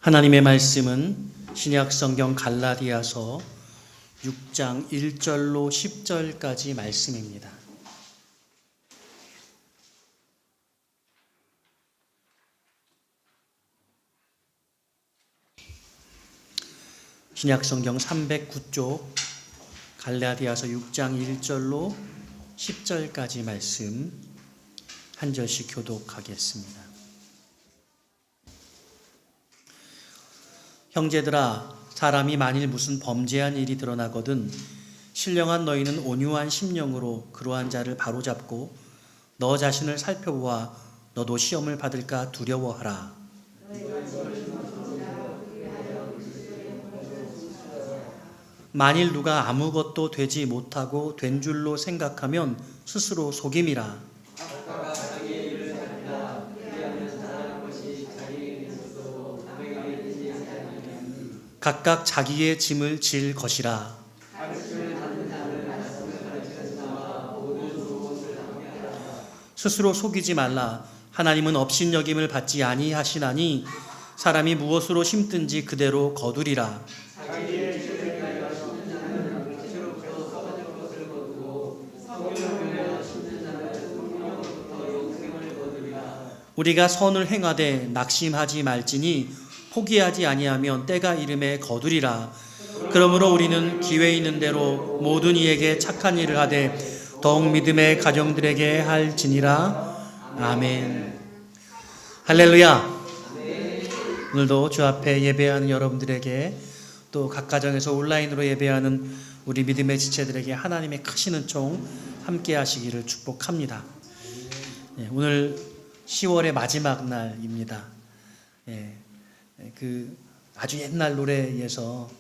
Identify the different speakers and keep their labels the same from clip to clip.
Speaker 1: 하나님의 말씀은 신약 성경 갈라디아서 6장 1절로 10절까지 말씀입니다. 신약 성경 309쪽 갈라디아서 6장 1절로 10절까지 말씀 한 절씩 교독하겠습니다. 형제들아, 사람이 만일 무슨 범죄한 일이 드러나거든 신령한 너희는 온유한 심령으로 그러한 자를 바로잡고 너 자신을 살펴보아 너도 시험을 받을까 두려워하라. 만일 누가 아무것도 되지 못하고 된 줄로 생각하면 스스로 속임이라. 각각 자기의 짐을 질 것이라. 스스로 속이지 말라. 하나님은 업신여김을 받지 아니하시나니 사람이 무엇으로 심든지 그대로 거두리라. 우리가 선을 행하되 낙심하지 말지니 포기하지 아니하면 때가 이름에 거두리라. 그러므로 우리는 기회 있는 대로 모든 이에게 착한 일을 하되 더욱 믿음의 가정들에게 할지니라. 아멘. 할렐루야. 오늘도 주 앞에 예배하는 여러분들에게 또 각 가정에서 온라인으로 예배하는 우리 믿음의 지체들에게 하나님의 크신 은총 함께 하시기를 축복합니다. 오늘 10월의 마지막 날입니다. 그 아주 옛날 노래에서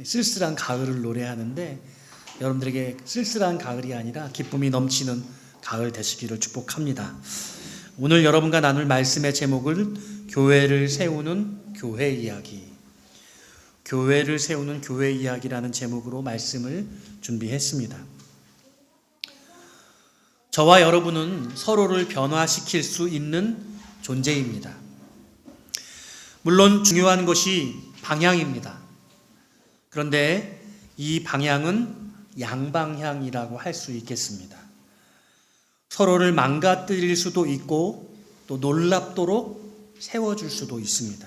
Speaker 1: 쓸쓸한 가을을 노래하는데 여러분들에게 쓸쓸한 가을이 아니라 기쁨이 넘치는 가을 되시기를 축복합니다. 오늘 여러분과 나눌 말씀의 제목을 교회를 세우는 교회 이야기, 교회를 세우는 교회 이야기라는 제목으로 말씀을 준비했습니다. 저와 여러분은 서로를 변화시킬 수 있는 존재입니다. 물론 중요한 것이 방향입니다. 그런데 이 방향은 양방향이라고 할 수 있겠습니다. 서로를 망가뜨릴 수도 있고 또 놀랍도록 세워줄 수도 있습니다.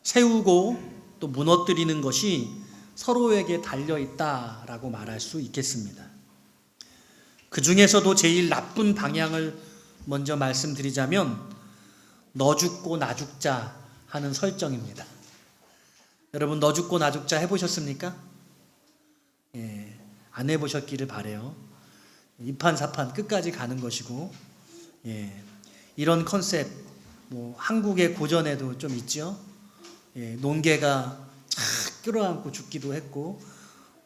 Speaker 1: 세우고 또 무너뜨리는 것이 서로에게 달려있다라고 말할 수 있겠습니다. 그 중에서도 제일 나쁜 방향을 먼저 말씀드리자면 너 죽고 나 죽자 하는 설정입니다. 여러분, 너 죽고 나 죽자 해보셨습니까? 안 해보셨기를 바라요. 이판사판 끝까지 가는 것이고, 이런 컨셉 한국의 고전에도 좀 있죠. 논개가 착 끌어안고 죽기도 했고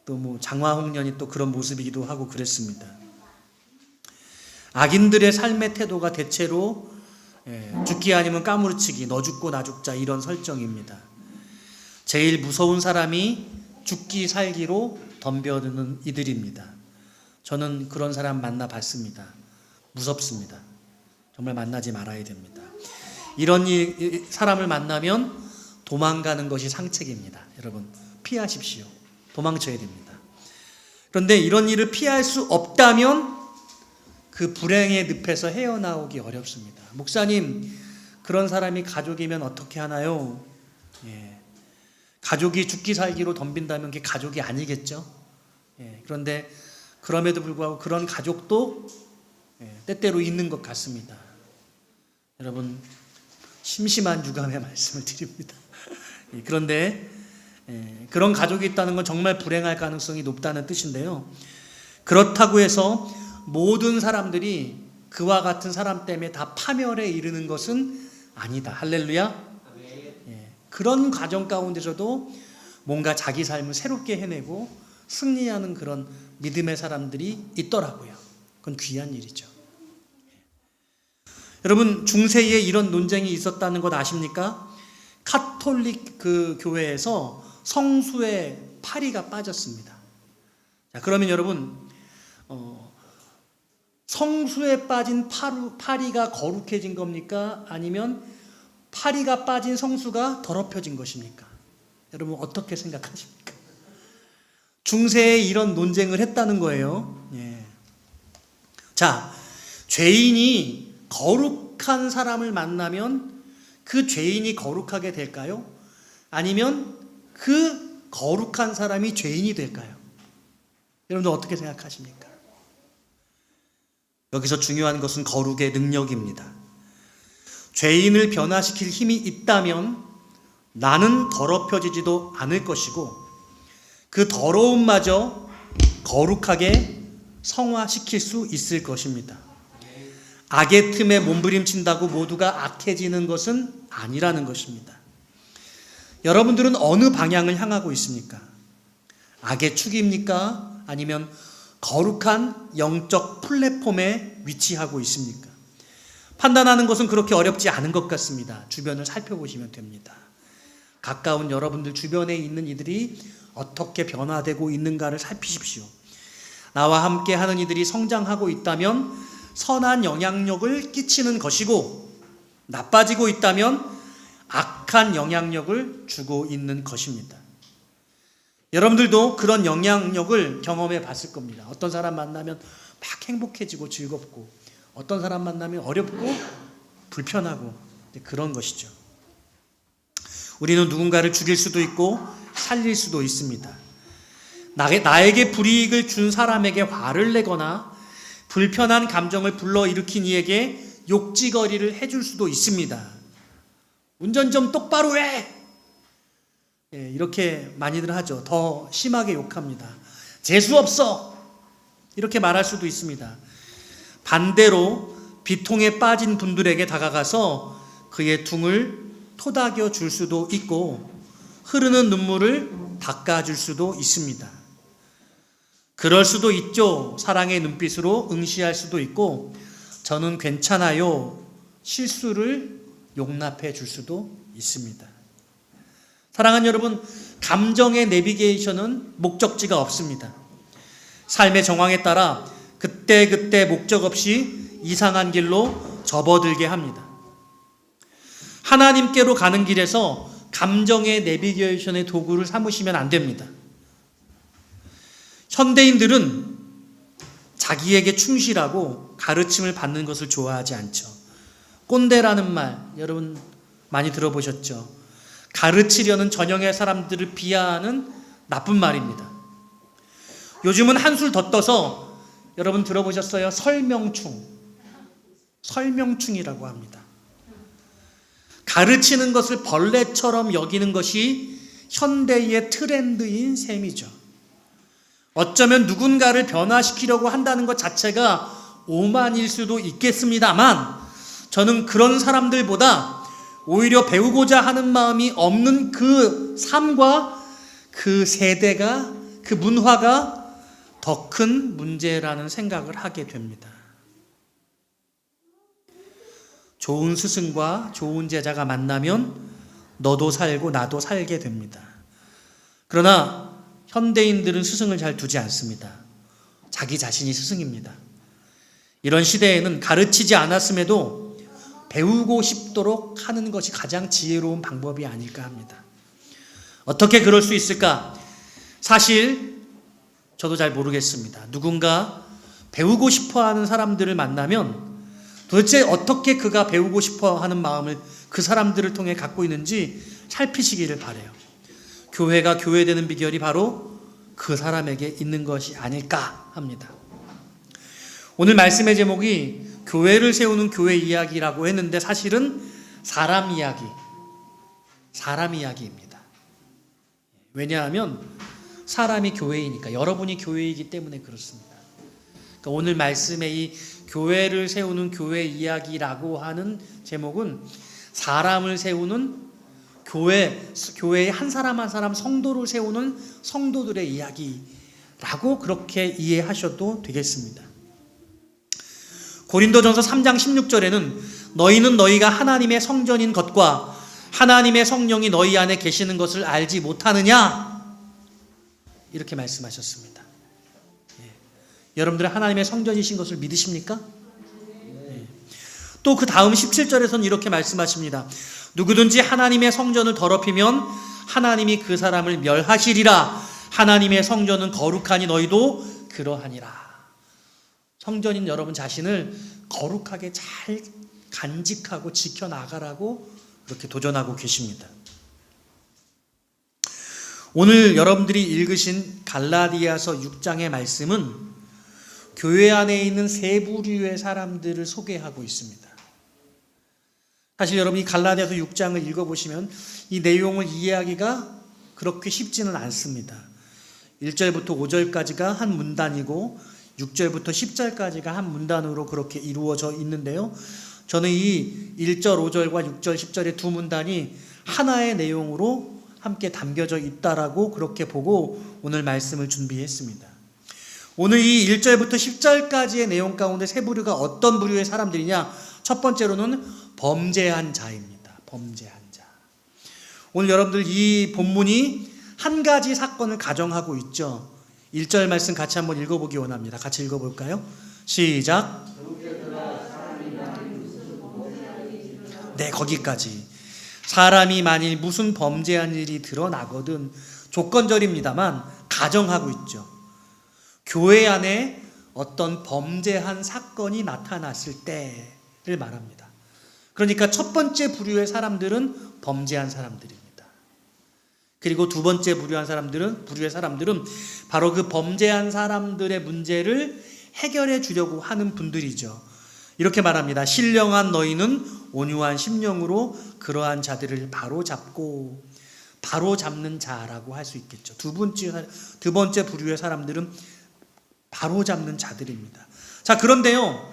Speaker 1: 또 장화홍련이 또 그런 모습이기도 하고 그랬습니다. 악인들의 삶의 태도가 대체로 죽기 아니면 까무러치기, 너 죽고 나 죽자 이런 설정입니다. 제일 무서운 사람이 죽기 살기로 덤벼드는 이들입니다. 저는 그런 사람 만나봤습니다. 무섭습니다. 정말 만나지 말아야 됩니다. 이런 사람을 만나면 도망가는 것이 상책입니다. 여러분, 피하십시오. 도망쳐야 됩니다. 그런데 이런 일을 피할 수 없다면 그 불행의 늪에서 헤어나오기 어렵습니다. 목사님, 그런 사람이 가족이면 어떻게 하나요? 가족이 죽기 살기로 덤빈다면 그게 가족이 아니겠죠? 그런데 그럼에도 불구하고 그런 가족도 때때로 있는 것 같습니다. 여러분, 심심한 유감의 말씀을 드립니다. 그런데 그런 가족이 있다는 건 정말 불행할 가능성이 높다는 뜻인데요. 그렇다고 해서 모든 사람들이 그와 같은 사람 때문에 다 파멸에 이르는 것은 아니다. 할렐루야. 그런 과정 가운데서도 뭔가 자기 삶을 새롭게 해내고 승리하는 그런 믿음의 사람들이 있더라고요. 그건 귀한 일이죠. 여러분, 중세에 이런 논쟁이 있었다는 것 아십니까? 카톨릭 그 교회에서 성수의 파리가 빠졌습니다. 자, 그러면 여러분, 성수에 빠진 파리가 거룩해진 겁니까? 아니면 파리가 빠진 성수가 더럽혀진 것입니까? 여러분 어떻게 생각하십니까? 중세에 이런 논쟁을 했다는 거예요. 예. 자, 죄인이 거룩한 사람을 만나면 그 죄인이 거룩하게 될까요? 아니면 그 거룩한 사람이 죄인이 될까요? 여러분들 어떻게 생각하십니까? 여기서 중요한 것은 거룩의 능력입니다. 죄인을 변화시킬 힘이 있다면 나는 더럽혀지지도 않을 것이고 그 더러움마저 거룩하게 성화시킬 수 있을 것입니다. 악의 틈에 몸부림친다고 모두가 악해지는 것은 아니라는 것입니다. 여러분들은 어느 방향을 향하고 있습니까? 악의 축입니까? 아니면 거룩한 영적 플랫폼에 위치하고 있습니까? 판단하는 것은 그렇게 어렵지 않은 것 같습니다. 주변을 살펴보시면 됩니다. 가까운 여러분들 주변에 있는 이들이 어떻게 변화되고 있는가를 살피십시오. 나와 함께 하는 이들이 성장하고 있다면 선한 영향력을 끼치는 것이고 나빠지고 있다면 악한 영향력을 주고 있는 것입니다. 여러분들도 그런 영향력을 경험해 봤을 겁니다. 어떤 사람 만나면 막 행복해지고 즐겁고 어떤 사람 만나면 어렵고 불편하고 그런 것이죠. 우리는 누군가를 죽일 수도 있고 살릴 수도 있습니다. 나에게 불이익을 준 사람에게 화를 내거나 불편한 감정을 불러일으킨 이에게 욕지거리를 해줄 수도 있습니다. 운전 좀 똑바로 해! 이렇게 많이들 하죠. 더 심하게 욕합니다. 재수없어! 이렇게 말할 수도 있습니다. 반대로 비통에 빠진 분들에게 다가가서 그의 둥을 토닥여 줄 수도 있고 흐르는 눈물을 닦아줄 수도 있습니다. 그럴 수도 있죠. 사랑의 눈빛으로 응시할 수도 있고 저는 괜찮아요. 실수를 용납해 줄 수도 있습니다. 사랑하는 여러분, 감정의 내비게이션은 목적지가 없습니다. 삶의 정황에 따라 그때그때 목적 없이 이상한 길로 접어들게 합니다. 하나님께로 가는 길에서 감정의 내비게이션의 도구를 삼으시면 안 됩니다. 현대인들은 자기에게 충실하고 가르침을 받는 것을 좋아하지 않죠. 꼰대라는 말 여러분 많이 들어보셨죠? 가르치려는 전형의 사람들을 비하하는 나쁜 말입니다. 요즘은 한술 더 떠서 여러분 들어보셨어요? 설명충이라고 합니다. 가르치는 것을 벌레처럼 여기는 것이 현대의 트렌드인 셈이죠. 어쩌면 누군가를 변화시키려고 한다는 것 자체가 오만일 수도 있겠습니다만 저는 그런 사람들보다 오히려 배우고자 하는 마음이 없는 그 삶과 그 세대가, 그 문화가 더 큰 문제라는 생각을 하게 됩니다. 좋은 스승과 좋은 제자가 만나면 너도 살고 나도 살게 됩니다. 그러나 현대인들은 스승을 잘 두지 않습니다. 자기 자신이 스승입니다. 이런 시대에는 가르치지 않았음에도 배우고 싶도록 하는 것이 가장 지혜로운 방법이 아닐까 합니다. 어떻게 그럴 수 있을까? 사실 저도 잘 모르겠습니다. 누군가 배우고 싶어하는 사람들을 만나면 도대체 어떻게 그가 배우고 싶어하는 마음을 그 사람들을 통해 갖고 있는지 살피시기를 바라요. 교회가 교회되는 비결이 바로 그 사람에게 있는 것이 아닐까 합니다. 오늘 말씀의 제목이 교회를 세우는 교회 이야기라고 했는데 사실은 사람 이야기입니다. 왜냐하면 사람이 교회이니까, 여러분이 교회이기 때문에 그렇습니다. 그러니까 오늘 말씀의 이 교회를 세우는 교회 이야기라고 하는 제목은 사람을 세우는 교회의 한 사람 한 사람 성도를 세우는 성도들의 이야기라고 그렇게 이해하셔도 되겠습니다. 고린도전서 3장 16절에는 너희는 너희가 하나님의 성전인 것과 하나님의 성령이 너희 안에 계시는 것을 알지 못하느냐? 이렇게 말씀하셨습니다. 여러분들은 하나님의 성전이신 것을 믿으십니까? 또 그 다음 17절에서는 이렇게 말씀하십니다. 누구든지 하나님의 성전을 더럽히면 하나님이 그 사람을 멸하시리라. 하나님의 성전은 거룩하니 너희도 그러하니라. 성전인 여러분 자신을 거룩하게 잘 간직하고 지켜나가라고 그렇게 도전하고 계십니다. 오늘 여러분들이 읽으신 갈라디아서 6장의 말씀은 교회 안에 있는 세 부류의 사람들을 소개하고 있습니다. 사실 여러분이 갈라디아서 6장을 읽어보시면 이 내용을 이해하기가 그렇게 쉽지는 않습니다. 1절부터 5절까지가 한 문단이고 6절부터 10절까지가 한 문단으로 그렇게 이루어져 있는데요. 저는 이 1절, 5절과 6절, 10절의 두 문단이 하나의 내용으로 함께 담겨져 있다라고 그렇게 보고 오늘 말씀을 준비했습니다. 오늘 이 1절부터 10절까지의 내용 가운데 세 부류가 어떤 부류의 사람들이냐? 첫 번째로는 범죄한 자입니다. 범죄한 자. 오늘 여러분들 이 본문이 한 가지 사건을 가정하고 있죠. 1절 말씀 같이 한번 읽어보기 원합니다. 같이 읽어볼까요? 시작. 네, 거기까지. 사람이 만일 무슨 범죄한 일이 드러나거든, 조건절입니다만 가정하고 있죠. 교회 안에 어떤 범죄한 사건이 나타났을 때를 말합니다. 그러니까 첫 번째 부류의 사람들은 범죄한 사람들입니다. 그리고 두 번째 부류의 사람들은 바로 그 범죄한 사람들의 문제를 해결해 주려고 하는 분들이죠. 이렇게 말합니다. 신령한 너희는 온유한 심령으로 그러한 자들을 바로잡는 자라고 할 수 있겠죠. 두 번째 부류의 사람들은 바로잡는 자들입니다. 자, 그런데요,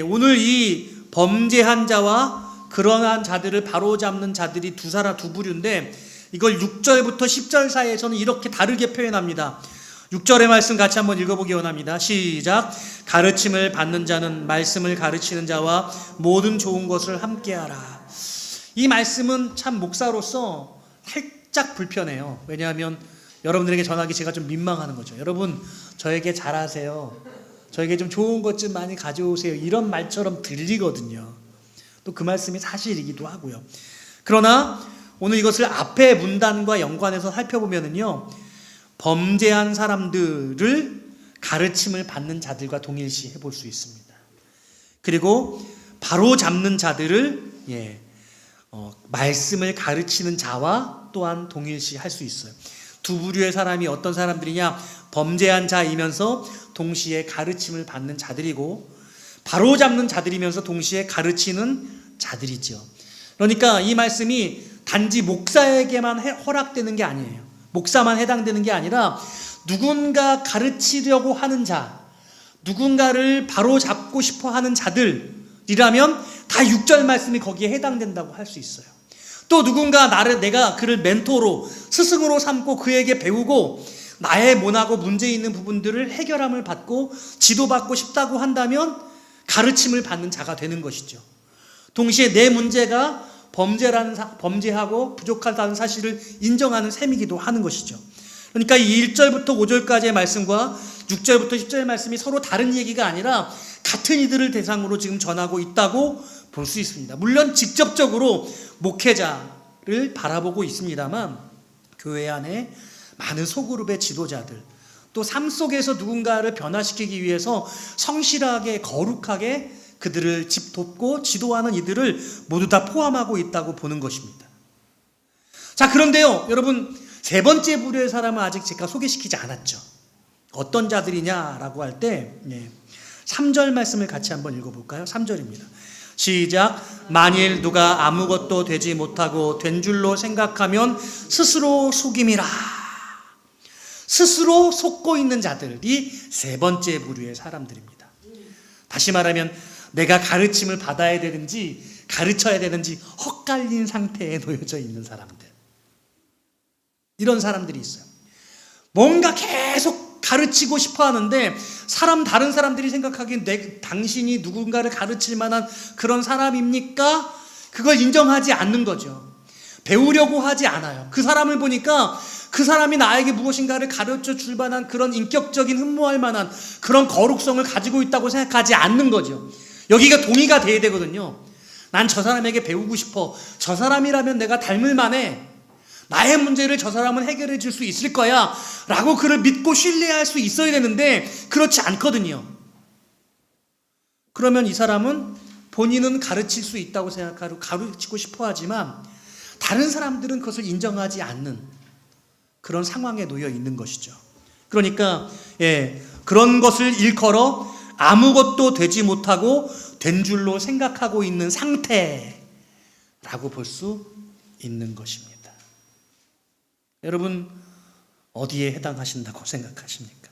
Speaker 1: 오늘 이 범죄한 자와 그러한 자들을 바로잡는 자들이 두 부류인데 이걸 6절부터 10절 사이에서는 이렇게 다르게 표현합니다. 6절의 말씀 같이 한번 읽어보기 원합니다. 시작. 가르침을 받는 자는 말씀을 가르치는 자와 모든 좋은 것을 함께하라. 이 말씀은 참 목사로서 살짝 불편해요. 왜냐하면 여러분들에게 전하기 제가 좀 민망하는 거죠. 여러분, 저에게 잘하세요. 저에게 좀 좋은 것 좀 많이 가져오세요. 이런 말처럼 들리거든요. 또 그 말씀이 사실이기도 하고요. 그러나 오늘 이것을 앞의 문단과 연관해서 살펴보면요, 범죄한 사람들을 가르침을 받는 자들과 동일시 해볼 수 있습니다. 그리고 바로 잡는 자들을 말씀을 가르치는 자와 또한 동일시 할 수 있어요. 두 부류의 사람이 어떤 사람들이냐? 범죄한 자이면서 동시에 가르침을 받는 자들이고 바로 잡는 자들이면서 동시에 가르치는 자들이죠. 그러니까 이 말씀이 단지 목사에게만 허락되는 게 아니에요. 목사만 해당되는 게 아니라 누군가 가르치려고 하는 자, 누군가를 바로 잡고 싶어 하는 자들이라면 다 6절 말씀이 거기에 해당된다고 할 수 있어요. 또 누군가 내가 그를 멘토로, 스승으로 삼고 그에게 배우고 나의 모나고 문제 있는 부분들을 해결함을 받고 지도받고 싶다고 한다면 가르침을 받는 자가 되는 것이죠. 동시에 내 문제가 범죄하고 부족하다는 사실을 인정하는 셈이기도 하는 것이죠. 그러니까 이 1절부터 5절까지의 말씀과 6절부터 10절의 말씀이 서로 다른 얘기가 아니라 같은 이들을 대상으로 지금 전하고 있다고 볼 수 있습니다. 물론 직접적으로 목회자를 바라보고 있습니다만 교회 안에 많은 소그룹의 지도자들, 또 삶 속에서 누군가를 변화시키기 위해서 성실하게 거룩하게 그들을 돕고 지도하는 이들을 모두 다 포함하고 있다고 보는 것입니다. 자, 그런데요, 여러분, 세 번째 부류의 사람은 아직 제가 소개시키지 않았죠. 어떤 자들이냐라고 할 때 3절 말씀을 같이 한번 읽어볼까요? 3절입니다. 시작. 만일 누가 아무것도 되지 못하고 된 줄로 생각하면 스스로 속임이라. 스스로 속고 있는 자들이 세 번째 부류의 사람들입니다. 다시 말하면 내가 가르침을 받아야 되는지 가르쳐야 되는지 헛갈린 상태에 놓여져 있는 사람들, 이런 사람들이 있어요. 뭔가 계속 가르치고 싶어 하는데 다른 사람들이 생각하기엔 당신이 누군가를 가르칠 만한 그런 사람입니까? 그걸 인정하지 않는 거죠. 배우려고 하지 않아요. 그 사람을 보니까 그 사람이 나에게 무엇인가를 가르쳐 줄 만한 그런 인격적인 흠모할 만한 그런 거룩성을 가지고 있다고 생각하지 않는 거죠. 여기가 동의가 돼야 되거든요. 난 저 사람에게 배우고 싶어. 저 사람이라면 내가 닮을 만해. 나의 문제를 저 사람은 해결해 줄 수 있을 거야 라고 그를 믿고 신뢰할 수 있어야 되는데 그렇지 않거든요. 그러면 이 사람은 본인은 가르칠 수 있다고 생각하고 가르치고 싶어 하지만 다른 사람들은 그것을 인정하지 않는 그런 상황에 놓여 있는 것이죠. 그러니까 그런 것을 일컬어 아무것도 되지 못하고 된 줄로 생각하고 있는 상태라고 볼 수 있는 것입니다. 여러분 어디에 해당하신다고 생각하십니까?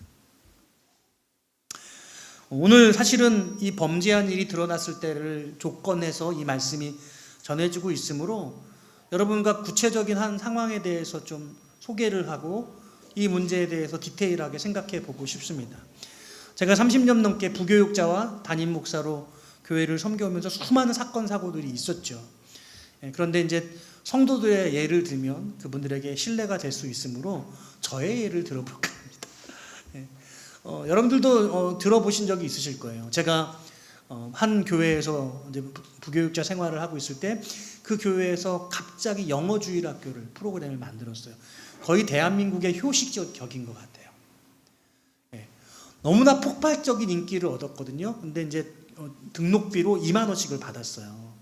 Speaker 1: 오늘 사실은 이 범죄한 일이 드러났을 때를 조건해서 이 말씀이 전해지고 있으므로 여러분과 구체적인 한 상황에 대해서 좀 소개를 하고 이 문제에 대해서 디테일하게 생각해 보고 싶습니다. 제가 30년 넘게 부교육자와 담임 목사로 교회를 섬겨오면서 수많은 사건 사고들이 있었죠. 그런데 이제 성도들의 예를 들면 그분들에게 신뢰가 될 수 있으므로 저의 예를 들어볼까 합니다. 여러분들도 들어보신 적이 있으실 거예요. 제가 한 교회에서 이제 부교육자 생활을 하고 있을 때 그 교회에서 갑자기 영어주일학교를 프로그램을 만들었어요. 거의 대한민국의 효시격인 것 같아요. 너무나 폭발적인 인기를 얻었거든요. 근데 이제 등록비로 2만 원씩을 받았어요.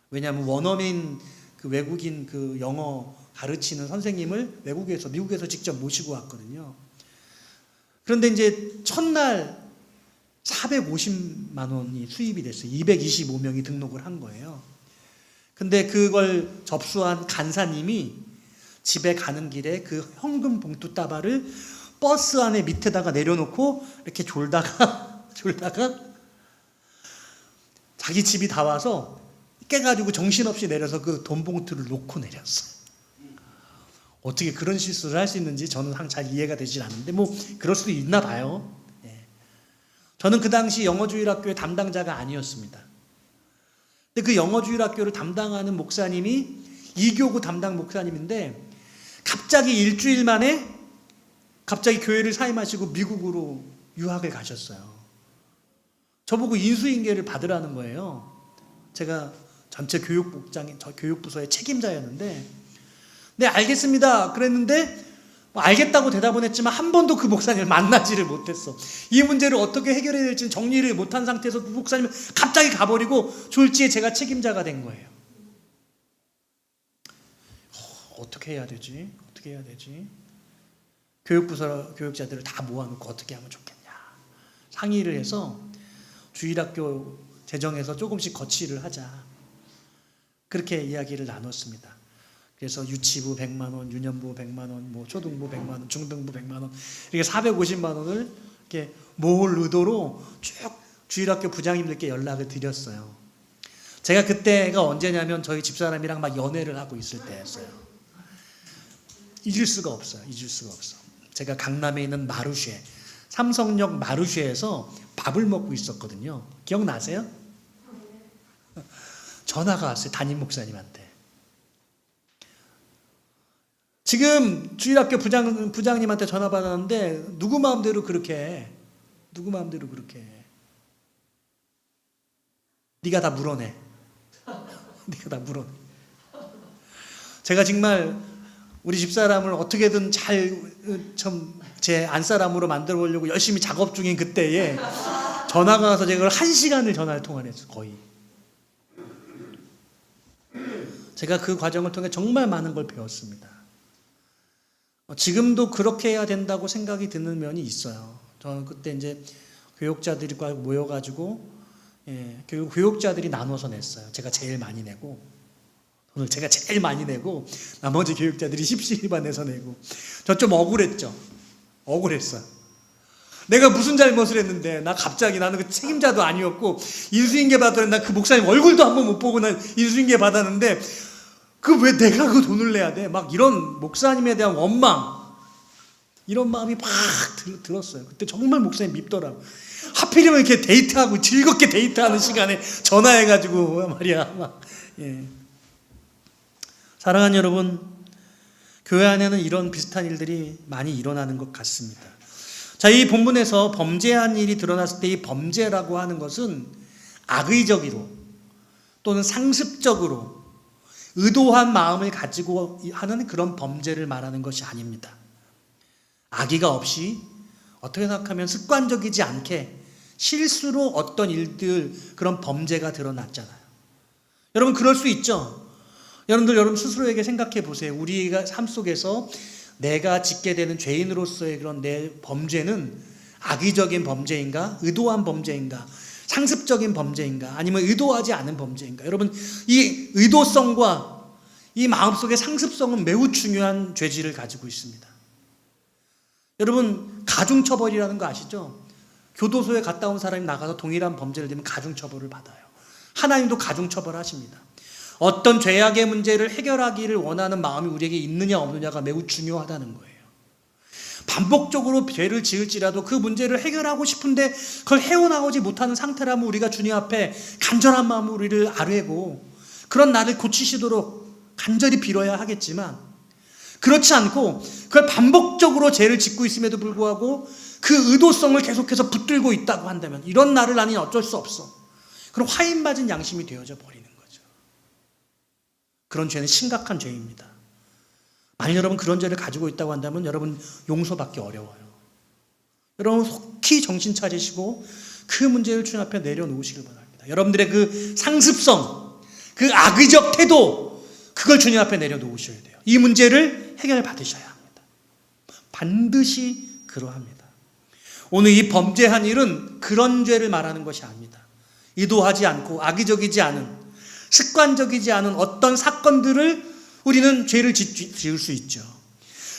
Speaker 1: 왜냐하면 원어민 그 외국인 그 영어 가르치는 선생님을 미국에서 직접 모시고 왔거든요. 그런데 이제 첫날 450만 원이 수입이 됐어요. 225명이 등록을 한 거예요. 근데 그걸 접수한 간사님이 집에 가는 길에 그 현금 봉투 따발을 버스 안에 밑에다가 내려놓고 이렇게 졸다가 자기 집이 다 와서 깨가지고 정신없이 내려서 그 돈 봉투를 놓고 내렸어요. 어떻게 그런 실수를 할 수 있는지 저는 잘 이해가 되질 않는데 뭐 그럴 수도 있나 봐요. 저는 그 당시 영어주일학교의 담당자가 아니었습니다. 근데 그 영어주일학교를 담당하는 목사님이 2교구 담당 목사님인데 갑자기 일주일 만에 갑자기 교회를 사임하시고 미국으로 유학을 가셨어요. 저보고 인수인계를 받으라는 거예요. 제가 전체 교육부서의 책임자였는데 네 알겠습니다 그랬는데 알겠다고 대답은 했지만 한 번도 그 목사님을 만나지를 못했어. 이 문제를 어떻게 해결해야 될지 정리를 못한 상태에서 그 목사님은 갑자기 가버리고 졸지에 제가 책임자가 된 거예요. 어떻게 해야 되지? 교육부서 교육자들을 다 모아놓고 어떻게 하면 좋겠냐 상의를 해서 주일학교 재정에서 조금씩 거치를 하자 그렇게 이야기를 나눴습니다. 그래서 유치부 100만 원, 유년부 100만 원, 뭐 초등부 100만 원, 중등부 100만 원 이렇게 450만 원을 이렇게 모을 의도로 쭉 주일학교 부장님들께 연락을 드렸어요. 제가 그때가 언제냐면 저희 집사람이랑 막 연애를 하고 있을 때였어요. 잊을 수가 없어요. 제가 강남에 있는 마르쉐, 삼성역 마르쉐에서 밥을 먹고 있었거든요. 기억나세요? 전화가 왔어요. 담임 목사님한테. 지금 주일학교 부장님한테 전화 받았는데 누구 마음대로 그렇게 해. 네가 다 물어내. 제가 정말 우리 집사람을 어떻게든 제 안사람으로 만들어 보려고 열심히 작업 중인 그때에 전화가 와서 제가 1시간을 전화를 통화를 했어요. 거의. 제가 그 과정을 통해 정말 많은 걸 배웠습니다. 지금도 그렇게 해야 된다고 생각이 드는 면이 있어요. 저는 그때 이제 교육자들과 모여가지고 교육자들이 나눠서 냈어요. 제가 제일 많이 내고 나머지 교육자들이 십시일반해서 내고 저 좀 억울했어요. 내가 무슨 잘못을 했는데 나는 그 책임자도 아니었고 인수인계 받았는데 나 그 목사님 얼굴도 한번 못 보고 난 인수인계 받았는데 그 왜 내가 그 돈을 내야 돼? 막 이런 목사님에 대한 원망 이런 마음이 막 들었어요. 그때 정말 목사님 밉더라고. 하필이면 이렇게 데이트하고 즐겁게 데이트하는 시간에 전화해가지고 말이야. 사랑하는 여러분, 교회 안에는 이런 비슷한 일들이 많이 일어나는 것 같습니다. 자, 이 본문에서 범죄한 일이 드러났을 때 이 범죄라고 하는 것은 악의적으로 또는 상습적으로 의도한 마음을 가지고 하는 그런 범죄를 말하는 것이 아닙니다. 악의가 없이 어떻게 생각하면 습관적이지 않게 실수로 어떤 일들, 그런 범죄가 드러났잖아요. 여러분 그럴 수 있죠. 여러분 스스로에게 생각해 보세요. 우리가 삶 속에서 내가 짓게 되는 죄인으로서의 그런 내 범죄는 악의적인 범죄인가? 의도한 범죄인가? 상습적인 범죄인가? 아니면 의도하지 않은 범죄인가? 여러분 이 의도성과 이 마음속의 상습성은 매우 중요한 죄질을 가지고 있습니다. 여러분 가중처벌이라는 거 아시죠? 교도소에 갔다 온 사람이 나가서 동일한 범죄를 되면 가중처벌을 받아요. 하나님도 가중처벌하십니다. 어떤 죄악의 문제를 해결하기를 원하는 마음이 우리에게 있느냐 없느냐가 매우 중요하다는 거예요. 반복적으로 죄를 지을지라도 그 문제를 해결하고 싶은데 그걸 헤어나오지 못하는 상태라면 우리가 주님 앞에 간절한 마음으로 우리를 아뢰고 그런 나를 고치시도록 간절히 빌어야 하겠지만, 그렇지 않고 그걸 반복적으로 죄를 짓고 있음에도 불구하고 그 의도성을 계속해서 붙들고 있다고 한다면 이런 나를 나는 어쩔 수 없어. 그럼 화인맞은 양심이 되어져 버리는 거죠. 그런 죄는 심각한 죄입니다. 만약 여러분 그런 죄를 가지고 있다고 한다면 여러분 용서받기 어려워요. 여러분 속히 정신 차리시고 그 문제를 주님 앞에 내려놓으시길 바랍니다. 여러분들의 그 상습성, 그 악의적 태도, 그걸 주님 앞에 내려놓으셔야 돼요. 이 문제를 해결받으셔야 합니다. 반드시 그러합니다. 오늘 이 범죄한 일은 그런 죄를 말하는 것이 아닙니다. 의도하지 않고 악의적이지 않은, 습관적이지 않은 어떤 사건들을 우리는 죄를 지을 수 있죠.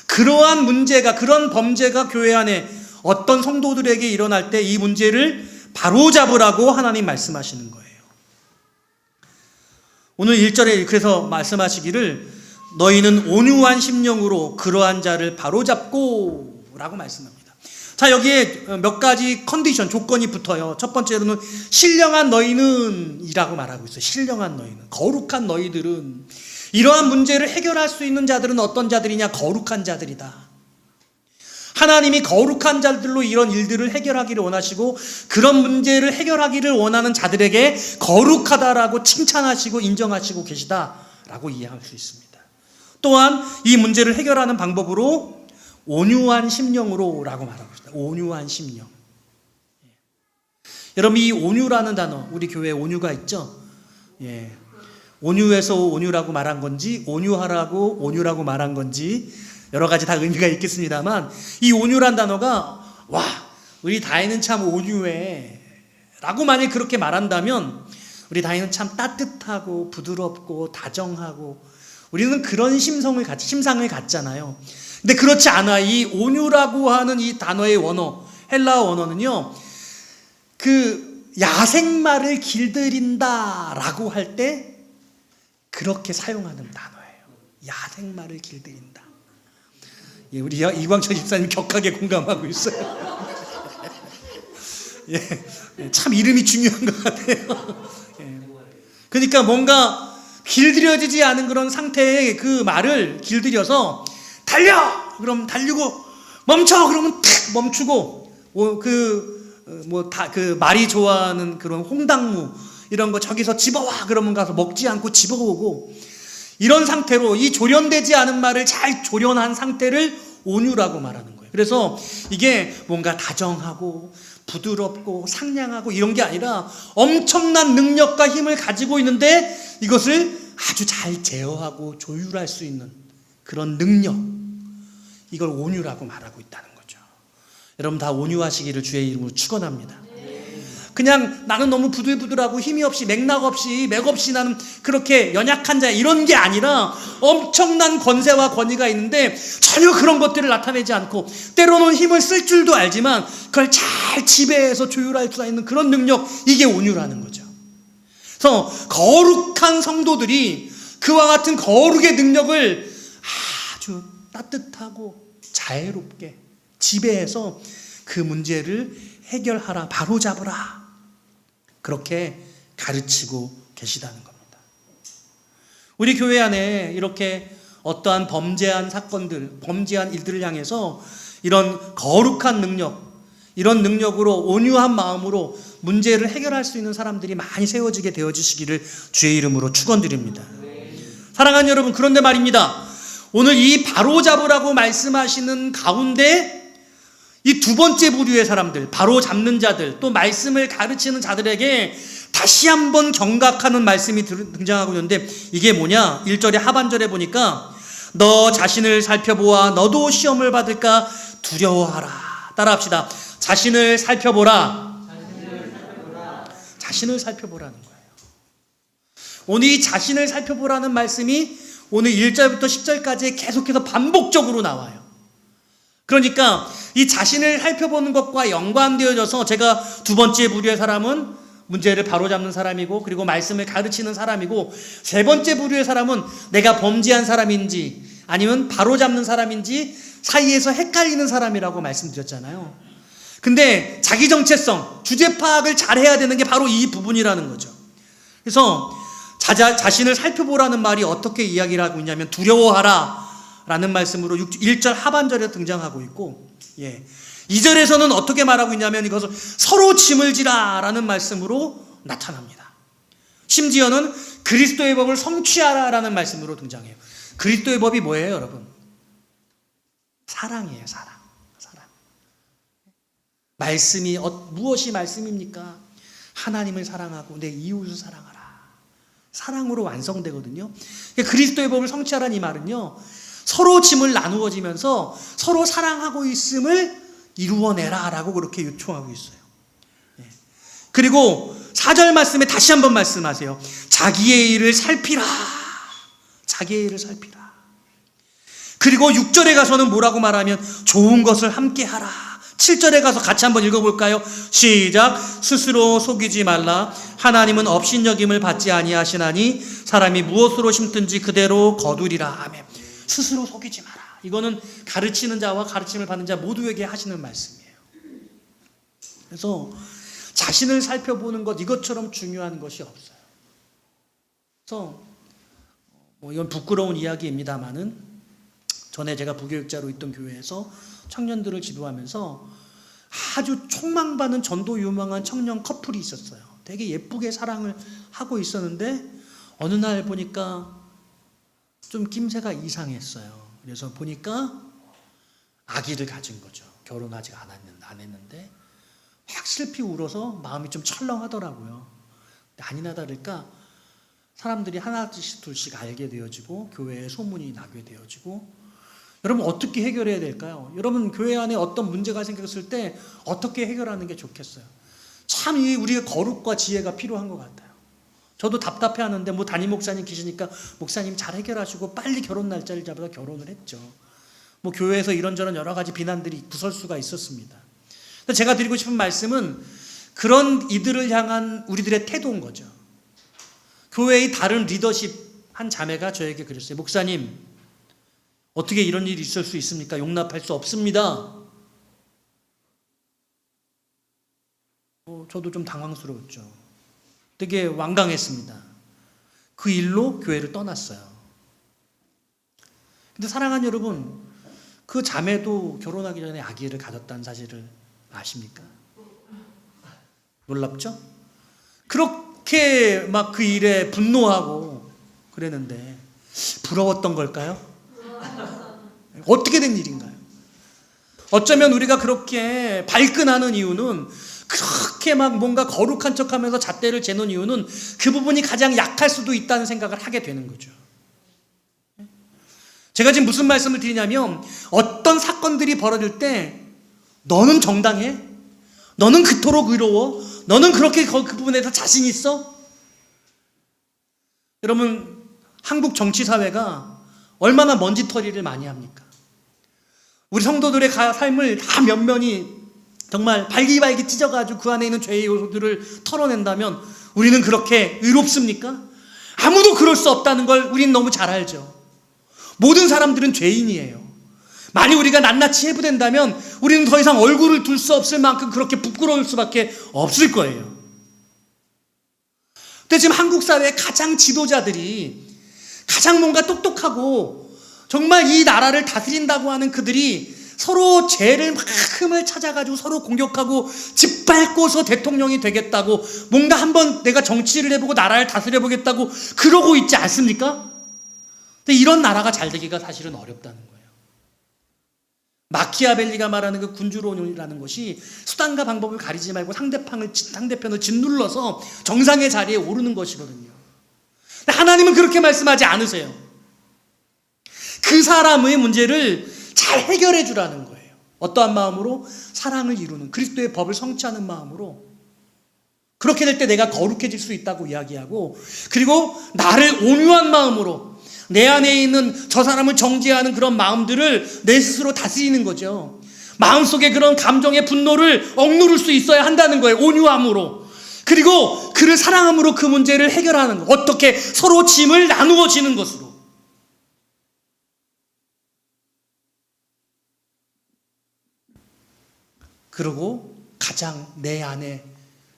Speaker 1: 그러한 문제가, 그런 범죄가 교회 안에 어떤 성도들에게 일어날 때 이 문제를 바로잡으라고 하나님 말씀하시는 거예요. 오늘 1절에 그래서 말씀하시기를 너희는 온유한 심령으로 그러한 자를 바로잡고 라고 말씀합니다. 자, 여기에 몇 가지 컨디션, 조건이 붙어요. 첫 번째로는 신령한 너희는 이라고 말하고 있어요. 신령한 너희는, 거룩한 너희들은. 이러한 문제를 해결할 수 있는 자들은 어떤 자들이냐? 거룩한 자들이다. 하나님이 거룩한 자들로 이런 일들을 해결하기를 원하시고 그런 문제를 해결하기를 원하는 자들에게 거룩하다라고 칭찬하시고 인정하시고 계시다라고 이해할 수 있습니다. 또한 이 문제를 해결하는 방법으로 온유한 심령으로 라고 말하고 있습니다. 온유한 심령. 여러분 이 온유라는 단어, 우리 교회에 온유가 있죠? 예. 온유에서 온유라고 말한 건지 온유하라고 온유라고 말한 건지 여러 가지 다 의미가 있겠습니다만, 이 온유란 단어가 와 우리 다혜는 참 온유해 라고 만약 그렇게 말한다면 우리 다혜는 참 따뜻하고 부드럽고 다정하고 우리는 그런 심상을 갖잖아요. 근데 그렇지 않아. 이 온유라고 하는 이 단어의 원어, 헬라어 원어는요, 그 야생마를 길들인다라고 할 때 그렇게 사용하는 단어예요. 야생마를 길들인다. 예, 우리 이광철 집사님 격하게 공감하고 있어요. 예, 참 이름이 중요한 것 같아요. 예. 그러니까 뭔가 길들여지지 않은 그런 상태의 그 말을 길들여서 달려! 그럼 달리고 멈춰! 그러면 탁 멈추고 그 말이 좋아하는 그런 홍당무 이런 거 저기서 집어와 그러면 가서 먹지 않고 집어오고, 이런 상태로 이 조련되지 않은 말을 잘 조련한 상태를 온유라고 말하는 거예요. 그래서 이게 뭔가 다정하고 부드럽고 상냥하고 이런 게 아니라 엄청난 능력과 힘을 가지고 있는데 이것을 아주 잘 제어하고 조율할 수 있는 그런 능력, 이걸 온유라고 말하고 있다는 거죠. 여러분 다 온유하시기를 주의 이름으로 축원합니다. 그냥 나는 너무 부들부들하고 힘이 없이 맥락 없이 나는 그렇게 연약한 자 이런 게 아니라 엄청난 권세와 권위가 있는데 전혀 그런 것들을 나타내지 않고 때로는 힘을 쓸 줄도 알지만 그걸 잘 지배해서 조율할 수 있는 그런 능력, 이게 온유라는 거죠. 그래서 거룩한 성도들이 그와 같은 거룩의 능력을 아주 따뜻하고 자애롭게 지배해서 그 문제를 해결하라, 바로잡으라, 그렇게 가르치고 계시다는 겁니다. 우리 교회 안에 이렇게 어떠한 범죄한 사건들, 범죄한 일들을 향해서 이런 거룩한 능력, 이런 능력으로 온유한 마음으로 문제를 해결할 수 있는 사람들이 많이 세워지게 되어지시기를 주의 이름으로 축원드립니다. 사랑하는 여러분, 그런데 말입니다. 오늘 이 바로잡으라고 말씀하시는 가운데 이 두 번째 부류의 사람들, 바로 잡는 자들, 또 말씀을 가르치는 자들에게 다시 한번 경각하는 말씀이 등장하고 있는데, 이게 뭐냐? 1절의 하반절에 보니까 너 자신을 살펴보아 너도 시험을 받을까 두려워하라. 따라합시다. 자신을 살펴보라. 자신을 살펴보라는 거예요. 오늘 이 자신을 살펴보라는 말씀이 오늘 1절부터 10절까지 계속해서 반복적으로 나와요. 그러니까 이 자신을 살펴보는 것과 연관되어져서 제가 두 번째 부류의 사람은 문제를 바로잡는 사람이고, 그리고 말씀을 가르치는 사람이고, 세 번째 부류의 사람은 내가 범죄한 사람인지 아니면 바로잡는 사람인지 사이에서 헷갈리는 사람이라고 말씀드렸잖아요. 근데 자기 정체성, 주제 파악을 잘해야 되는 게 바로 이 부분이라는 거죠. 그래서 자신을 살펴보라는 말이 어떻게 이야기를 하고 있냐면 두려워하라 라는 말씀으로 1절 하반절에 등장하고 있고, 2절에서는 어떻게 말하고 있냐면 이것을 서로 짐을 지라 라는 말씀으로 나타납니다. 심지어는 그리스도의 법을 성취하라 라는 말씀으로 등장해요. 그리스도의 법이 뭐예요, 여러분? 사랑이에요. 사랑. 말씀이 무엇이 말씀입니까? 하나님을 사랑하고 내 이웃을 사랑하라. 사랑으로 완성되거든요. 그리스도의 법을 성취하라는 이 말은요, 서로 짐을 나누어지면서 서로 사랑하고 있음을 이루어내라 라고 그렇게 요청하고 있어요. 그리고 4절 말씀에 다시 한번 말씀하세요. 자기의 일을 살피라. 자기의 일을 살피라. 그리고 6절에 가서는 뭐라고 말하면 좋은 것을 함께 하라. 7절에 가서 같이 한번 읽어볼까요? 시작. 스스로 속이지 말라. 하나님은 업신여김을 받지 아니하시나니 사람이 무엇으로 심든지 그대로 거두리라. 아멘. 스스로 속이지 마라. 이거는 가르치는 자와 가르침을 받는 자 모두에게 하시는 말씀이에요. 그래서 자신을 살펴보는 것, 이것처럼 중요한 것이 없어요. 그래서 이건 부끄러운 이야기입니다만은 전에 제가 부교육자로 있던 교회에서 청년들을 지도하면서 아주 촉망받는 전도 유망한 청년 커플이 있었어요. 되게 예쁘게 사랑을 하고 있었는데 어느 날 보니까 좀 낌새가 이상했어요. 그래서 보니까 아기를 가진 거죠. 결혼 아직 안 했는데 확 슬피 울어서 마음이 좀 철렁하더라고요. 아니나 다를까 사람들이 하나씩 둘씩 알게 되어지고 교회에 소문이 나게 되어지고. 여러분, 어떻게 해결해야 될까요? 여러분, 교회 안에 어떤 문제가 생겼을 때 어떻게 해결하는 게 좋겠어요? 참 우리의 거룩과 지혜가 필요한 것 같아요. 저도 답답해하는데 담임 목사님 계시니까 목사님 잘 해결하시고 빨리 결혼 날짜를 잡아서 결혼을 했죠. 교회에서 이런저런 여러 가지 비난들이 구설수가 있었습니다. 제가 드리고 싶은 말씀은 그런 이들을 향한 우리들의 태도인 거죠. 교회의 다른 리더십 한 자매가 저에게 그랬어요. 목사님, 어떻게 이런 일이 있을 수 있습니까? 용납할 수 없습니다. 저도 좀 당황스러웠죠. 되게 완강했습니다. 그 일로 교회를 떠났어요. 근데 사랑하는 여러분, 그 자매도 결혼하기 전에 아기를 가졌다는 사실을 아십니까? 놀랍죠? 그렇게 막 그 일에 분노하고 그랬는데 부러웠던 걸까요? 어떻게 된 일인가요? 어쩌면 우리가 그렇게 발끈하는 이유는, 그렇게 막 뭔가 거룩한 척하면서 잣대를 재는 이유는 그 부분이 가장 약할 수도 있다는 생각을 하게 되는 거죠. 제가 지금 무슨 말씀을 드리냐면, 어떤 사건들이 벌어질 때 너는 정당해? 너는 그토록 의로워? 너는 그렇게 그 부분에서 자신 있어? 여러분, 한국 정치사회가 얼마나 먼지털이를 많이 합니까? 우리 성도들의 삶을 다 면면이 정말 발기발기 찢어가지고 그 안에 있는 죄의 요소들을 털어낸다면 우리는 그렇게 의롭습니까? 아무도 그럴 수 없다는 걸 우리는 너무 잘 알죠. 모든 사람들은 죄인이에요. 만약 우리가 낱낱이 해부된다면 우리는 더 이상 얼굴을 둘 수 없을 만큼 그렇게 부끄러울 수밖에 없을 거예요. 근데 지금 한국 사회의 가장 지도자들이, 가장 뭔가 똑똑하고 정말 이 나라를 다스린다고 하는 그들이 서로 죄를 막 흠을 찾아가지고 서로 공격하고 짓밟고서 대통령이 되겠다고 뭔가 한번 내가 정치를 해보고 나라를 다스려보겠다고 그러고 있지 않습니까? 근데 이런 나라가 잘 되기가 사실은 어렵다는 거예요. 마키아벨리가 말하는 그 군주론이라는 것이 수단과 방법을 가리지 말고 상대편을 짓눌러서 정상의 자리에 오르는 것이거든요. 근데 하나님은 그렇게 말씀하지 않으세요. 그 사람의 문제를 잘 해결해 주라는 거예요. 어떠한 마음으로? 사랑을 이루는, 그리스도의 법을 성취하는 마음으로. 그렇게 될 때 내가 거룩해질 수 있다고 이야기하고, 그리고 나를 온유한 마음으로 내 안에 있는 저 사람을 정죄하는 그런 마음들을 내 스스로 다스리는 거죠. 마음속에 그런 감정의 분노를 억누를 수 있어야 한다는 거예요. 온유함으로. 그리고 그를 사랑함으로 그 문제를 해결하는 거. 어떻게? 서로 짐을 나누어지는 것으로. 그리고 가장 내 안에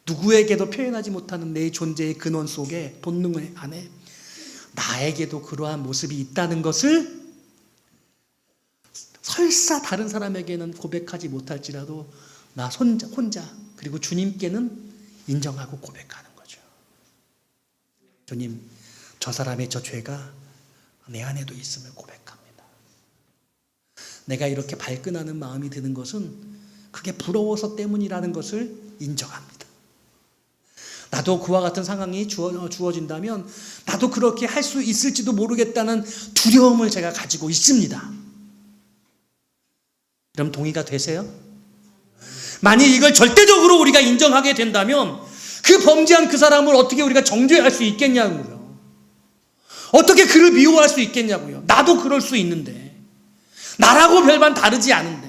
Speaker 1: 누구에게도 표현하지 못하는 내 존재의 근원 속에, 본능 안에 나에게도 그러한 모습이 있다는 것을 설사 다른 사람에게는 고백하지 못할지라도 나 혼자 그리고 주님께는 인정하고 고백하는 거죠. 주님, 저 사람의 저 죄가 내 안에도 있음을 고백합니다. 내가 이렇게 발끈하는 마음이 드는 것은 그게 부러워서 때문이라는 것을 인정합니다. 나도 그와 같은 상황이 주어진다면 나도 그렇게 할 수 있을지도 모르겠다는 두려움을 제가 가지고 있습니다. 그럼 동의가 되세요? 만약 이걸 절대적으로 우리가 인정하게 된다면 그 범죄한 그 사람을 어떻게 우리가 정죄할 수 있겠냐고요. 어떻게 그를 미워할 수 있겠냐고요. 나도 그럴 수 있는데, 나라고 별반 다르지 않은데,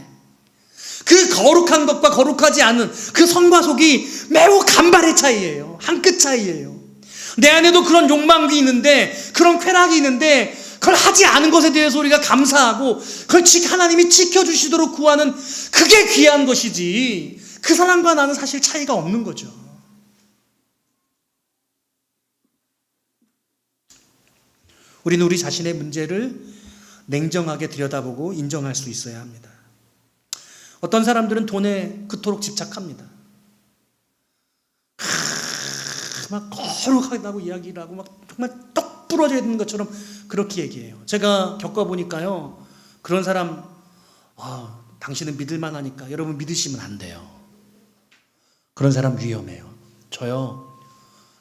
Speaker 1: 그 거룩한 것과 거룩하지 않은 그 성과 속이 매우 간발의 차이예요. 한 끗 차이예요. 내 안에도 그런 욕망이 있는데, 그런 쾌락이 있는데, 그걸 하지 않은 것에 대해서 우리가 감사하고 그걸 하나님이 지켜주시도록 구하는, 그게 귀한 것이지, 그 사람과 나는 사실 차이가 없는 거죠. 우리는 우리 자신의 문제를 냉정하게 들여다보고 인정할 수 있어야 합니다. 어떤 사람들은 돈에 그토록 집착합니다. 막 거룩하다고 이야기를 하고 막 정말 떡 부러져야 되는 것처럼 그렇게 얘기해요. 제가 겪어보니까요, 그런 사람, 당신은 믿을만 하니까 여러분 믿으시면 안 돼요. 그런 사람 위험해요. 저요,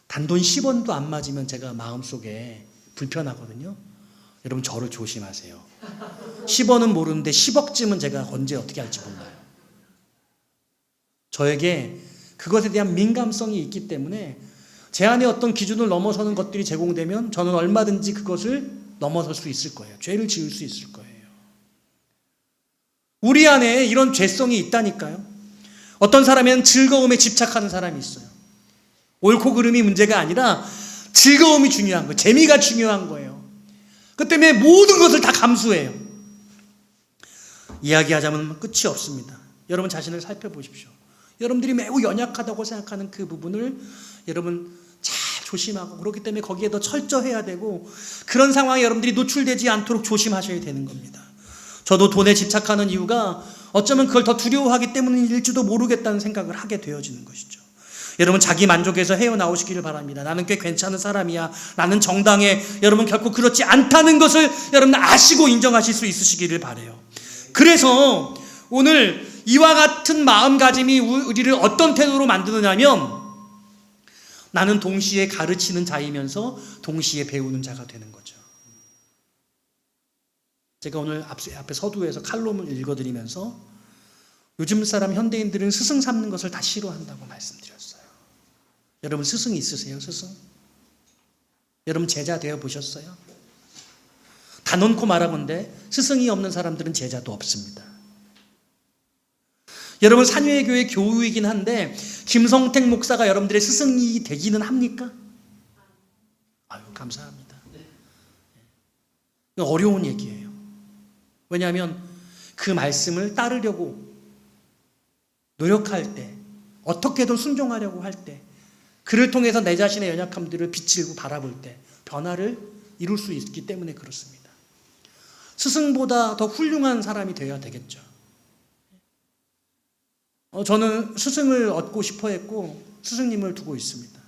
Speaker 1: 단돈 10원도 안 맞으면 제가 마음속에 불편하거든요. 여러분 저를 조심하세요. 10원은 모르는데 10억쯤은 제가 언제 어떻게 할지 몰라요. 저에게 그것에 대한 민감성이 있기 때문에 제 안에 어떤 기준을 넘어서는 것들이 제공되면 저는 얼마든지 그것을 넘어설 수 있을 거예요. 죄를 지을 수 있을 거예요. 우리 안에 이런 죄성이 있다니까요. 어떤 사람은 즐거움에 집착하는 사람이 있어요. 옳고 그름이 문제가 아니라 즐거움이 중요한 거예요. 재미가 중요한 거예요. 그 때문에 모든 것을 다 감수해요. 이야기하자면 끝이 없습니다. 여러분 자신을 살펴보십시오. 여러분들이 매우 연약하다고 생각하는 그 부분을 여러분 잘 조심하고, 그렇기 때문에 거기에 더 철저해야 되고, 그런 상황에 여러분들이 노출되지 않도록 조심하셔야 되는 겁니다. 저도 돈에 집착하는 이유가 어쩌면 그걸 더 두려워하기 때문일지도 모르겠다는 생각을 하게 되어지는 것이죠. 여러분 자기 만족에서 헤어나오시기를 바랍니다. 나는 꽤 괜찮은 사람이야, 나는 정당해. 여러분 결코 그렇지 않다는 것을 여러분 아시고 인정하실 수 있으시기를 바라요. 그래서 오늘 이와 같은 마음가짐이 우리를 어떤 태도로 만드느냐면, 나는 동시에 가르치는 자이면서 동시에 배우는 자가 되는 거죠. 제가 오늘 앞에 서두에서 칼럼을 읽어드리면서 요즘 사람 현대인들은 스승 삼는 것을 다 싫어한다고 말씀드렸어요. 여러분 스승 있으세요? 스승? 여러분 제자 되어 보셨어요? 단언코 말하건대 스승이 없는 사람들은 제자도 없습니다. 여러분 산유의 교우이긴 한데 김성택 목사가 여러분들의 스승이 되기는 합니까? 아유 감사합니다. 어려운 얘기예요. 왜냐하면 그 말씀을 따르려고 노력할 때, 어떻게든 순종하려고 할 때, 그를 통해서 내 자신의 연약함들을 비치고 바라볼 때 변화를 이룰 수 있기 때문에 그렇습니다. 스승보다 더 훌륭한 사람이 되어야 되겠죠. 저는 스승을 얻고 싶어 했고 스승님을 두고 있습니다.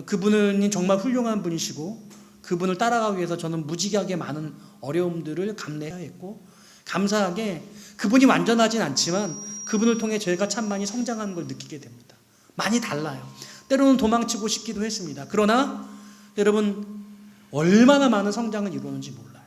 Speaker 1: 그분은 정말 훌륭한 분이시고 그분을 따라가기 위해서 저는 무지하게 많은 어려움들을 감내해야 했고 감사하게 그분이 완전하진 않지만 그분을 통해 저희가 참 많이 성장하는 걸 느끼게 됩니다. 많이 달라요. 때로는 도망치고 싶기도 했습니다. 그러나 여러분 얼마나 많은 성장을 이루었는지 몰라요.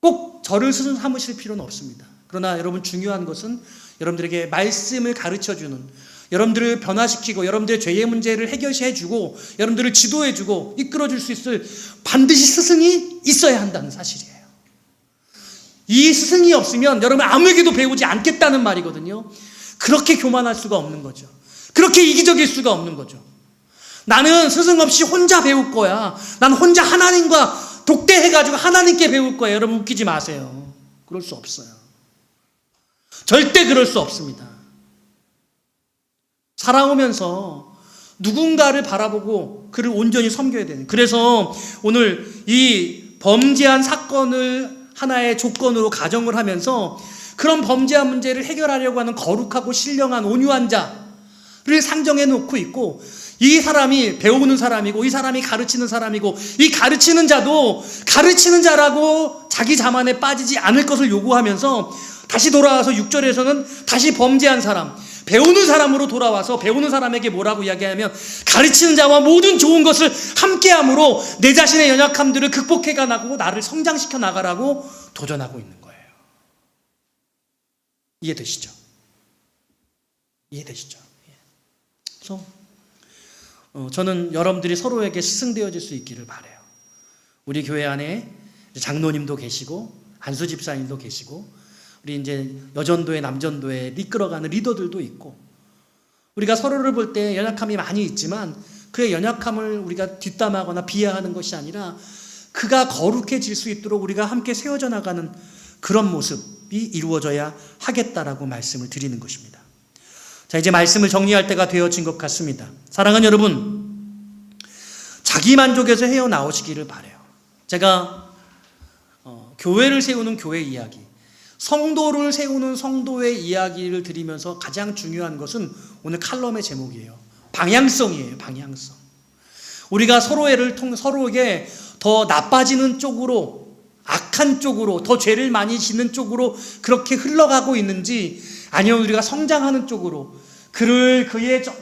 Speaker 1: 꼭 저를 스승 삼으실 필요는 없습니다. 그러나 여러분 중요한 것은 여러분들에게 말씀을 가르쳐주는, 여러분들을 변화시키고 여러분들의 죄의 문제를 해결해주고 여러분들을 지도해주고 이끌어줄 수 있을 반드시 스승이 있어야 한다는 사실이에요. 이 스승이 없으면 여러분 아무에게도 배우지 않겠다는 말이거든요. 그렇게 교만할 수가 없는 거죠. 그렇게 이기적일 수가 없는 거죠. 나는 스승 없이 혼자 배울 거야. 난 혼자 하나님과 독대해가지고 하나님께 배울 거야. 여러분 웃기지 마세요. 그럴 수 없어요. 절대 그럴 수 없습니다. 살아오면서 누군가를 바라보고 그를 온전히 섬겨야 되는. 그래서 오늘 이 범죄한 사건을 하나의 조건으로 가정을 하면서 그런 범죄한 문제를 해결하려고 하는 거룩하고 신령한 온유한 자를 상정해 놓고 있고 이 사람이 배우는 사람이고 이 사람이 가르치는 사람이고 이 가르치는 자도 가르치는 자라고 자기 자만에 빠지지 않을 것을 요구하면서 다시 돌아와서 6절에서는 다시 범죄한 사람, 배우는 사람으로 돌아와서 배우는 사람에게 뭐라고 이야기하면 가르치는 자와 모든 좋은 것을 함께함으로 내 자신의 연약함들을 극복해 가고 나를 성장시켜 나가라고 도전하고 있는 거예요. 이해되시죠? 이해되시죠? 그래서 저는 여러분들이 서로에게 스승되어질 수 있기를 바라요. 우리 교회 안에 장로님도 계시고 안수 집사님도 계시고 우리 이제 여전도회 남전도회 이끌어가는 리더들도 있고 우리가 서로를 볼 때 연약함이 많이 있지만 그의 연약함을 우리가 뒷담하거나 비하하는 것이 아니라 그가 거룩해질 수 있도록 우리가 함께 세워져 나가는 그런 모습이 이루어져야 하겠다라고 말씀을 드리는 것입니다. 자, 이제 말씀을 정리할 때가 되어진 것 같습니다. 사랑하는 여러분, 자기 만족에서 헤어나오시기를 바라요. 제가 교회를 세우는 교회 이야기, 성도를 세우는 성도의 이야기를 드리면서 가장 중요한 것은 오늘 칼럼의 제목이에요. 방향성이에요. 방향성. 우리가 서로에게 더 나빠지는 쪽으로, 악한 쪽으로, 더 죄를 많이 짓는 쪽으로 그렇게 흘러가고 있는지 아니면 우리가 성장하는 쪽으로 그의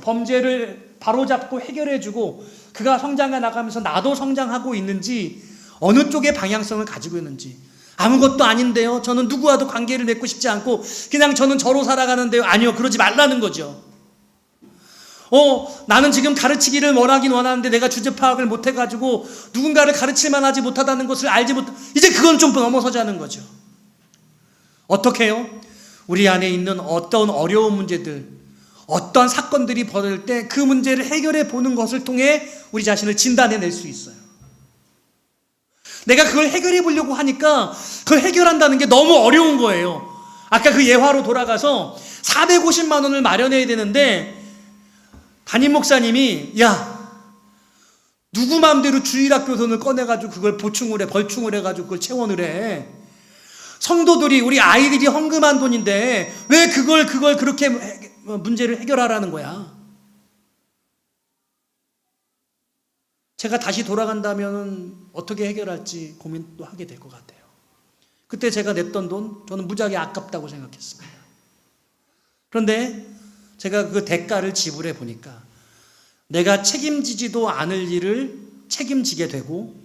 Speaker 1: 범죄를 바로잡고 해결해주고 그가 성장해 나가면서 나도 성장하고 있는지 어느 쪽의 방향성을 가지고 있는지. 아무것도 아닌데요. 저는 누구와도 관계를 맺고 싶지 않고 그냥 저는 저로 살아가는데요. 아니요. 그러지 말라는 거죠. 나는 지금 가르치기를 원하긴 원하는데 내가 주제 파악을 못해가지고 누군가를 가르칠만 하지 못하다는 것을 알지 못, 이제 그건 좀 넘어서자는 거죠. 어떻게 해요? 우리 안에 있는 어떤 어려운 문제들, 어떤 사건들이 벌어질 때 그 문제를 해결해 보는 것을 통해 우리 자신을 진단해낼 수 있어요. 내가 그걸 해결해 보려고 하니까 그걸 해결한다는 게 너무 어려운 거예요. 아까 그 예화로 돌아가서 450만 원을 마련해야 되는데 담임 목사님이 누구 마음대로 주일학교 돈을 꺼내가지고 그걸 벌충을 해가지고 그걸 채원을 해. 성도들이 우리 아이들이 헌금한 돈인데 왜 그걸 그렇게 문제를 해결하라는 거야. 제가 다시 돌아간다면 어떻게 해결할지 고민도 하게 될 것 같아요. 그때 제가 냈던 돈 저는 무지하게 아깝다고 생각했습니다. 그런데 제가 그 대가를 지불해 보니까 내가 책임지지도 않을 일을 책임지게 되고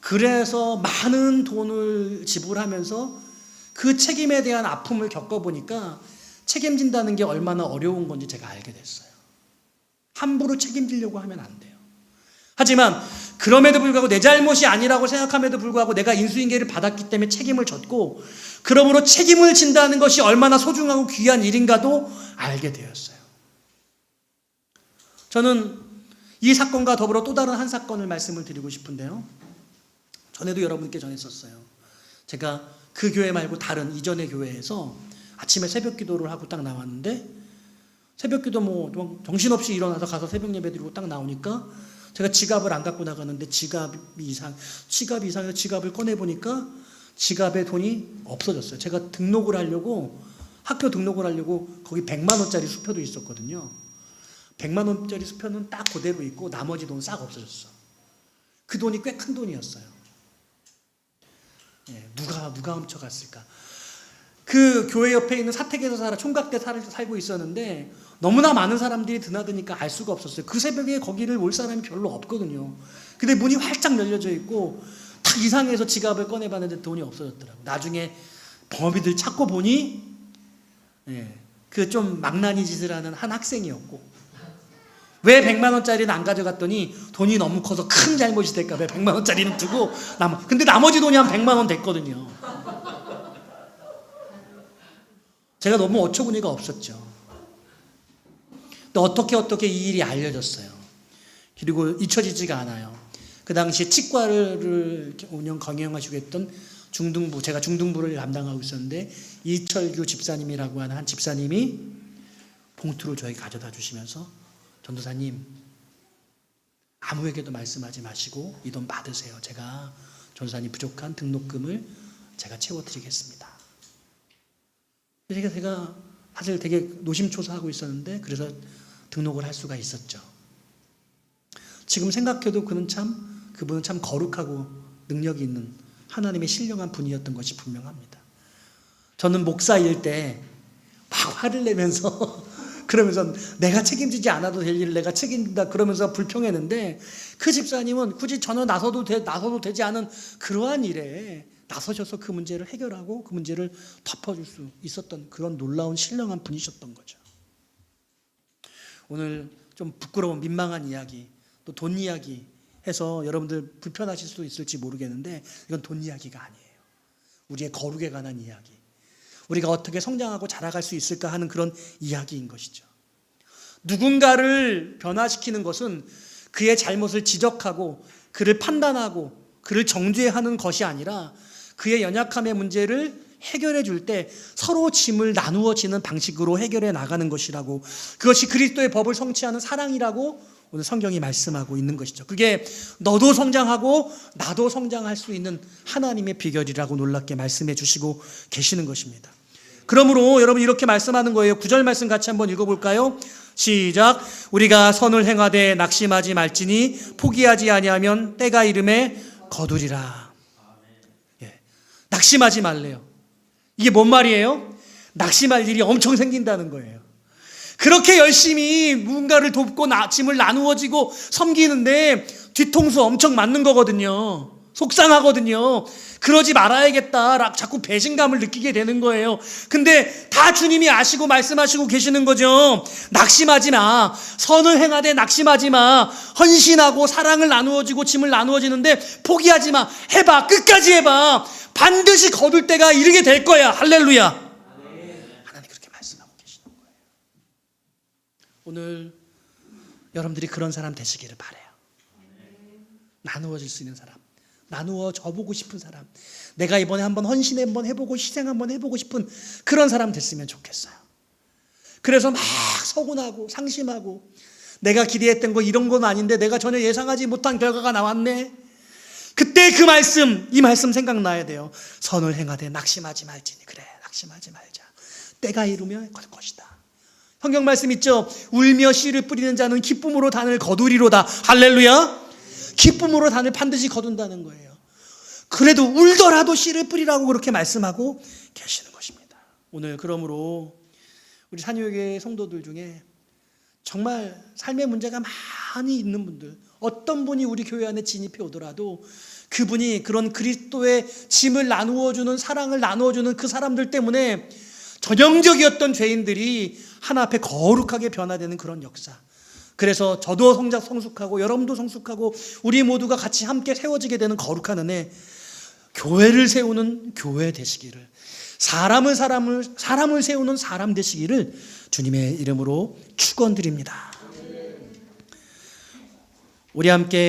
Speaker 1: 그래서 많은 돈을 지불하면서 그 책임에 대한 아픔을 겪어보니까 책임진다는 게 얼마나 어려운 건지 제가 알게 됐어요. 함부로 책임지려고 하면 안 돼요. 하지만 그럼에도 불구하고 내 잘못이 아니라고 생각함에도 불구하고 내가 인수인계를 받았기 때문에 책임을 졌고 그러므로 책임을 진다는 것이 얼마나 소중하고 귀한 일인가도 알게 되었어요. 저는 이 사건과 더불어 또 다른 한 사건을 말씀을 드리고 싶은데요. 전에도 여러분께 전했었어요. 제가 그 교회 말고 다른 이전의 교회에서 아침에 새벽 기도를 하고 딱 나왔는데 새벽 기도 정신없이 일어나서 가서 새벽 예배 드리고 딱 나오니까 제가 지갑을 안 갖고 나가는데 지갑이 이상해서 지갑을 꺼내보니까 지갑에 돈이 없어졌어요. 제가 등록을 하려고 학교 등록을 하려고 거기 100만 원짜리 수표도 있었거든요. 100만 원짜리 수표는 딱 그대로 있고 나머지 돈 싹 없어졌어. 그 돈이 꽤 큰 돈이었어요. 누가 훔쳐갔을까? 그 교회 옆에 있는 사택에서 총각대 살고 있었는데 너무나 많은 사람들이 드나드니까 알 수가 없었어요. 그 새벽에 거기를 올 사람이 별로 없거든요. 근데 문이 활짝 열려져 있고 탁 이상해서 지갑을 꺼내봤는데 돈이 없어졌더라고요. 나중에 범인들 찾고 보니 그 좀 망나니 짓을 하는 한 학생이었고, 왜 100만 원짜리는 안 가져갔더니 돈이 너무 커서 큰 잘못이 될까 봐 100만 원짜리는 두고 근데 나머지 돈이 한 100만 원 됐거든요. 제가 너무 어처구니가 없었죠. 근데 어떻게 이 일이 알려졌어요. 그리고 잊혀지지가 않아요. 그 당시에 치과를 경영하시고 했던 중등부, 제가 중등부를 담당하고 있었는데 이철규 집사님이라고 하는 한 집사님이 봉투를 저에게 가져다 주시면서 전도사님, 아무에게도 말씀하지 마시고 이 돈 받으세요. 제가 전도사님 부족한 등록금을 제가 채워드리겠습니다. 제가 사실 되게 노심초사하고 있었는데 그래서 등록을 할 수가 있었죠. 지금 생각해도 그분은 참 거룩하고 능력이 있는 하나님의 신령한 분이었던 것이 분명합니다. 저는 목사일 때 막 화를 내면서 그러면서 내가 책임지지 않아도 될 일을 내가 책임진다 그러면서 불평했는데, 그 집사님은 굳이 전혀 나서도 되지 않은 그러한 일에 나서셔서 그 문제를 해결하고 그 문제를 덮어줄 수 있었던 그런 놀라운 신령한 분이셨던 거죠. 오늘 좀 부끄러운 민망한 이야기, 또 돈 이야기 해서 여러분들 불편하실 수도 있을지 모르겠는데 이건 돈 이야기가 아니에요. 우리의 거룩에 관한 이야기, 우리가 어떻게 성장하고 자라갈 수 있을까 하는 그런 이야기인 것이죠. 누군가를 변화시키는 것은 그의 잘못을 지적하고 그를 판단하고 그를 정죄하는 것이 아니라 그의 연약함의 문제를 해결해 줄 때 서로 짐을 나누어지는 방식으로 해결해 나가는 것이라고, 그것이 그리스도의 법을 성취하는 사랑이라고 오늘 성경이 말씀하고 있는 것이죠. 그게 너도 성장하고 나도 성장할 수 있는 하나님의 비결이라고 놀랍게 말씀해 주시고 계시는 것입니다. 그러므로 여러분 이렇게 말씀하는 거예요. 9절 말씀 같이 한번 읽어볼까요? 시작. 우리가 선을 행하되 낙심하지 말지니 포기하지 아니하면 때가 이름에 거두리라. 낙심하지 말래요. 이게 뭔 말이에요? 낙심할 일이 엄청 생긴다는 거예요. 그렇게 열심히 누군가를 돕고 짐을 나누어지고 섬기는데 뒤통수 엄청 맞는 거거든요. 속상하거든요. 그러지 말아야겠다 자꾸 배신감을 느끼게 되는 거예요. 근데 다 주님이 아시고 말씀하시고 계시는 거죠. 낙심하지 마. 선을 행하되 낙심하지 마. 헌신하고 사랑을 나누어지고 짐을 나누어지는데 포기하지 마. 해봐. 끝까지 해봐. 반드시 거둘 때가 이르게 될 거야. 할렐루야. 하나님 그렇게 말씀하고 계시는 거예요. 오늘 여러분들이 그런 사람 되시기를 바라요. 나누어질 수 있는 사람, 나누어져 보고 싶은 사람, 내가 이번에 한번 헌신 한번 해보고 희생 한번 해보고 싶은 그런 사람 됐으면 좋겠어요. 그래서 막 서운하고 상심하고 내가 기대했던 거 이런 건 아닌데 내가 전혀 예상하지 못한 결과가 나왔네. 그때 그 말씀, 이 말씀 생각나야 돼요. 선을 행하되 낙심하지 말지니. 그래, 낙심하지 말자. 때가 이르면 거둘 것이다. 성경 말씀 있죠. 울며 씨를 뿌리는 자는 기쁨으로 단을 거두리로다. 할렐루야. 기쁨으로 단을 반드시 거둔다는 거예요. 그래도 울더라도 씨를 뿌리라고 그렇게 말씀하고 계시는 것입니다. 오늘 그러므로 우리 산유교회 성도들 중에 정말 삶의 문제가 많이 있는 분들, 어떤 분이 우리 교회 안에 진입해 오더라도 그분이 그런 그리스도의 짐을 나누어주는, 사랑을 나누어주는 그 사람들 때문에 전형적이었던 죄인들이 하나 앞에 거룩하게 변화되는 그런 역사. 그래서 저도 성숙하고 여러분도 성숙하고 우리 모두가 같이 함께 세워지게 되는 거룩한 은혜, 교회를 세우는 교회 되시기를, 사람을 세우는 사람 되시기를 주님의 이름으로 축원드립니다. 우리 함께